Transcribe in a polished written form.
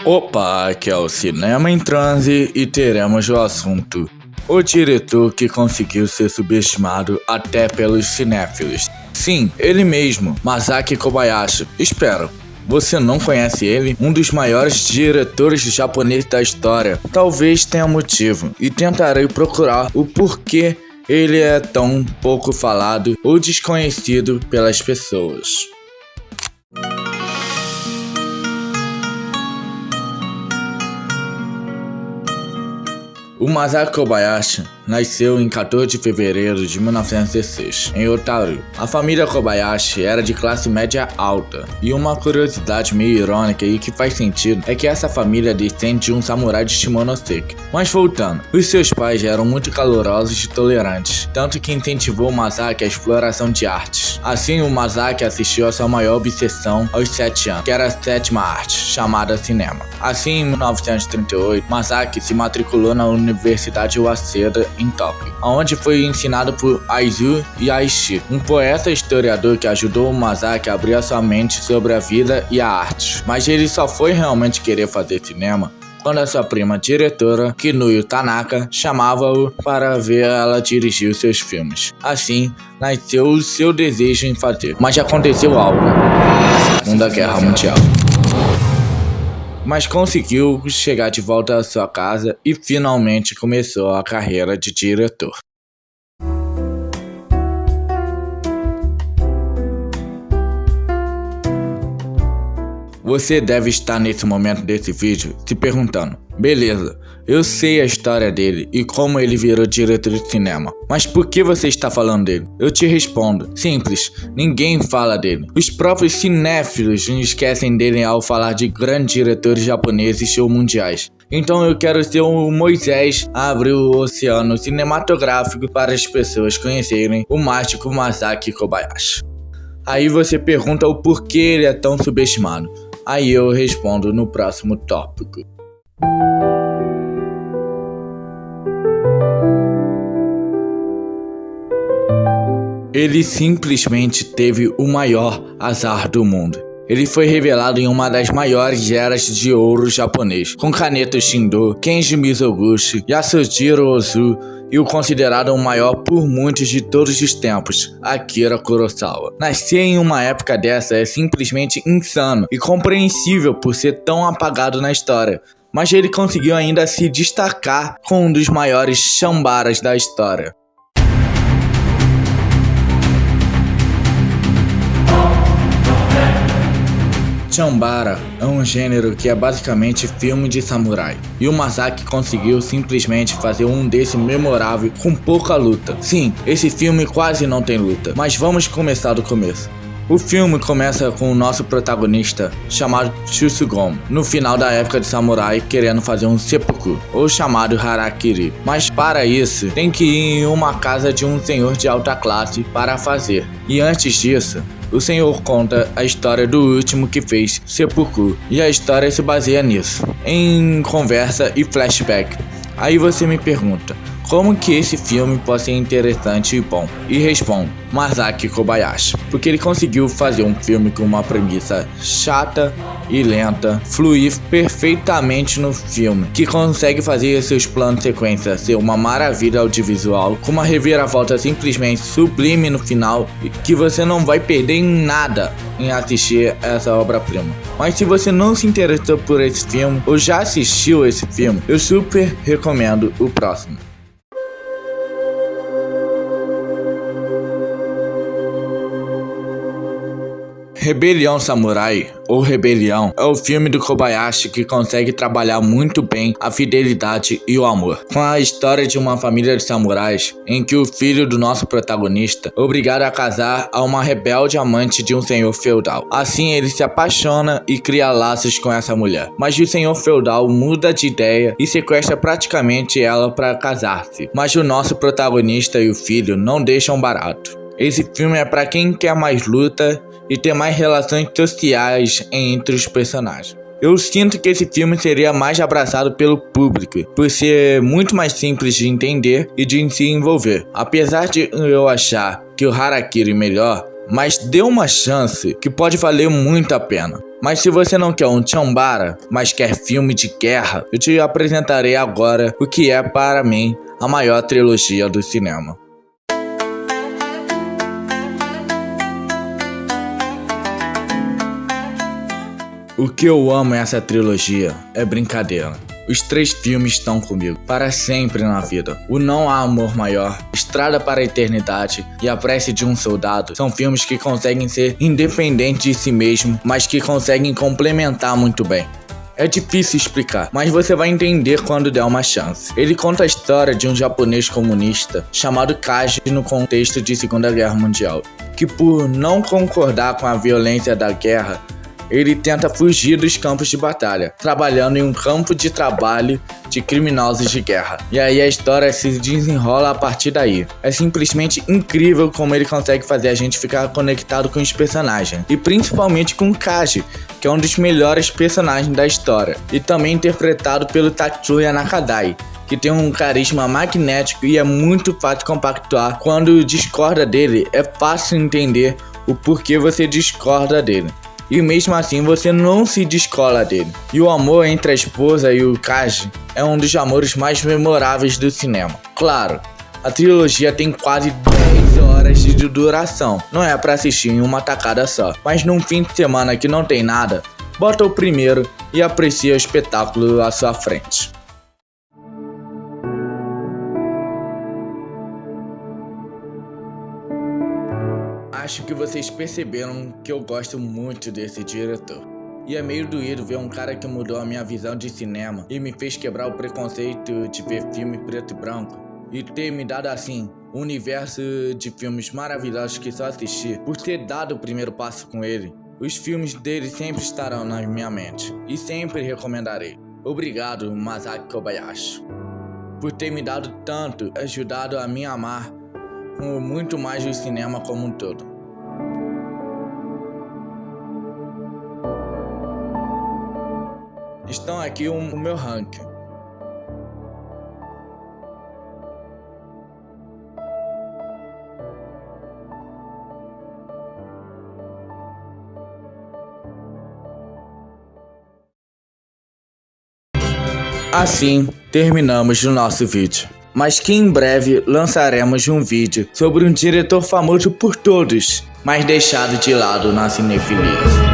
Opa, aqui é o Cinema em Transe e teremos o assunto: o diretor que conseguiu ser subestimado até pelos cinéfilos. Sim, ele mesmo, Masaaki Kobayashi. Espero, você não conhece ele? Um dos maiores diretores japoneses da história. Talvez tenha motivo, e tentarei procurar o porquê ele é tão pouco falado ou desconhecido pelas pessoas. O Masaaki Kobayashi nasceu em 14 de fevereiro de 1916, em Otaru. A família Kobayashi era de classe média alta, e uma curiosidade meio irônica e que faz sentido é que essa família descende de um samurai de Shimonoseki. Mas voltando, os seus pais eram muito calorosos e tolerantes, tanto que incentivou o Masaaki à exploração de artes. Assim, o Masaaki assistiu a sua maior obsessão aos 7 anos, que era a sétima arte, chamada cinema. Assim, em 1938, Masaaki se matriculou na Universidade Waseda, em Tóquio, onde foi ensinado por Aizu Yaishi, um poeta e historiador que ajudou o Masaaki a abrir a sua mente sobre a vida e a arte. Mas ele só foi realmente querer fazer cinema quando a sua prima diretora, Kinuyo Tanaka, chamava-o para ver ela dirigir os seus filmes. Assim, nasceu o seu desejo em fazer. Mas aconteceu algo: Segunda Guerra Mundial. Mas conseguiu chegar de volta à sua casa e finalmente começou a carreira de diretor. Você deve estar nesse momento desse vídeo se perguntando: beleza, eu sei a história dele e como ele virou diretor de cinema, mas por que você está falando dele? Eu te respondo: simples, ninguém fala dele. Os próprios cinéfilos esquecem dele ao falar de grandes diretores japoneses ou mundiais. Então eu quero ser o Moisés a abrir o oceano cinematográfico para as pessoas conhecerem o mágico Masaaki Kobayashi. Aí você pergunta o porquê ele é tão subestimado. Aí eu respondo no próximo tópico. Ele simplesmente teve o maior azar do mundo. Ele foi revelado em uma das maiores eras de ouro japonês, com Kaneto Shindo, Kenji Mizoguchi, Yasujiro Ozu e o considerado o maior por muitos de todos os tempos, Akira Kurosawa. Nascer em uma época dessa é simplesmente insano e compreensível por ser tão apagado na história, mas ele conseguiu ainda se destacar com um dos maiores chambaras da história. Chambara é um gênero que é basicamente filme de samurai, e o Masaaki conseguiu simplesmente fazer um desse memorável com pouca luta. Sim, esse filme quase não tem luta, mas vamos começar do começo. O filme começa com o nosso protagonista, chamado Tsusugon, no final da época de samurai, querendo fazer um seppuku, ou chamado harakiri. Mas para isso, tem que ir em uma casa de um senhor de alta classe para fazer. E antes disso, o senhor conta a história do último que fez seppuku, e a história se baseia nisso, em conversa e flashback. Aí você me pergunta: como que esse filme pode ser interessante e bom? E respondo: Masaaki Kobayashi, porque ele conseguiu fazer um filme com uma premissa chata e lenta, fluir perfeitamente no filme, que consegue fazer seus planos de sequência ser uma maravilha audiovisual, com uma reviravolta simplesmente sublime no final, que você não vai perder em nada em assistir essa obra-prima. Mas se você não se interessou por esse filme, ou já assistiu esse filme, eu super recomendo o próximo. Rebelião Samurai, ou Rebelião, é o filme do Kobayashi que consegue trabalhar muito bem a fidelidade e o amor, com a história de uma família de samurais em que o filho do nosso protagonista é obrigado a casar a uma rebelde amante de um senhor feudal. Assim ele se apaixona e cria laços com essa mulher, mas o senhor feudal muda de ideia e sequestra praticamente ela para casar-se, mas o nosso protagonista e o filho não deixam barato. Esse filme é para quem quer mais luta e ter mais relações sociais entre os personagens. Eu sinto que esse filme seria mais abraçado pelo público, por ser muito mais simples de entender e de se envolver. Apesar de eu achar que o Harakiri melhor, mas dê uma chance que pode valer muito a pena. Mas se você não quer um Chambara, mas quer filme de guerra, eu te apresentarei agora o que é para mim a maior trilogia do cinema. O que eu amo nessa trilogia é brincadeira. Os 3 filmes estão comigo para sempre na vida. O Não Há Amor Maior, Estrada para a Eternidade e A Prece de um Soldado são filmes que conseguem ser independentes de si mesmo, mas que conseguem complementar muito bem. É difícil explicar, mas você vai entender quando der uma chance. Ele conta a história de um japonês comunista chamado Kaji no contexto de Segunda Guerra Mundial, que por não concordar com a violência da guerra, ele tenta fugir dos campos de batalha, trabalhando em um campo de trabalho de criminosos de guerra. E aí a história se desenrola a partir daí. É simplesmente incrível como ele consegue fazer a gente ficar conectado com os personagens, e principalmente com o Kaji, que é um dos melhores personagens da história, e também interpretado pelo Tatsuya Nakadai, que tem um carisma magnético e é muito fácil compactuar. Quando discorda dele, é fácil entender o porquê você discorda dele. E mesmo assim você não se descola dele. E o amor entre a esposa e o Kaji é um dos amores mais memoráveis do cinema. Claro, a trilogia tem quase 10 horas de duração. Não é pra assistir em uma tacada só. Mas num fim de semana que não tem nada, bota o primeiro e aprecia o espetáculo à sua frente. Acho que vocês perceberam que eu gosto muito desse diretor. E é meio doído ver um cara que mudou a minha visão de cinema e me fez quebrar o preconceito de ver filme preto e branco e ter me dado assim um universo de filmes maravilhosos que só assisti. Por ter dado o primeiro passo com ele, os filmes dele sempre estarão na minha mente e sempre recomendarei. Obrigado, Masaki Kobayashi, por ter me dado tanto, ajudado a me amar com muito mais do cinema como um todo. Estão aqui o meu ranking. Assim, terminamos o nosso vídeo. Mas que em breve lançaremos um vídeo sobre um diretor famoso por todos, mas deixado de lado na cinefilia.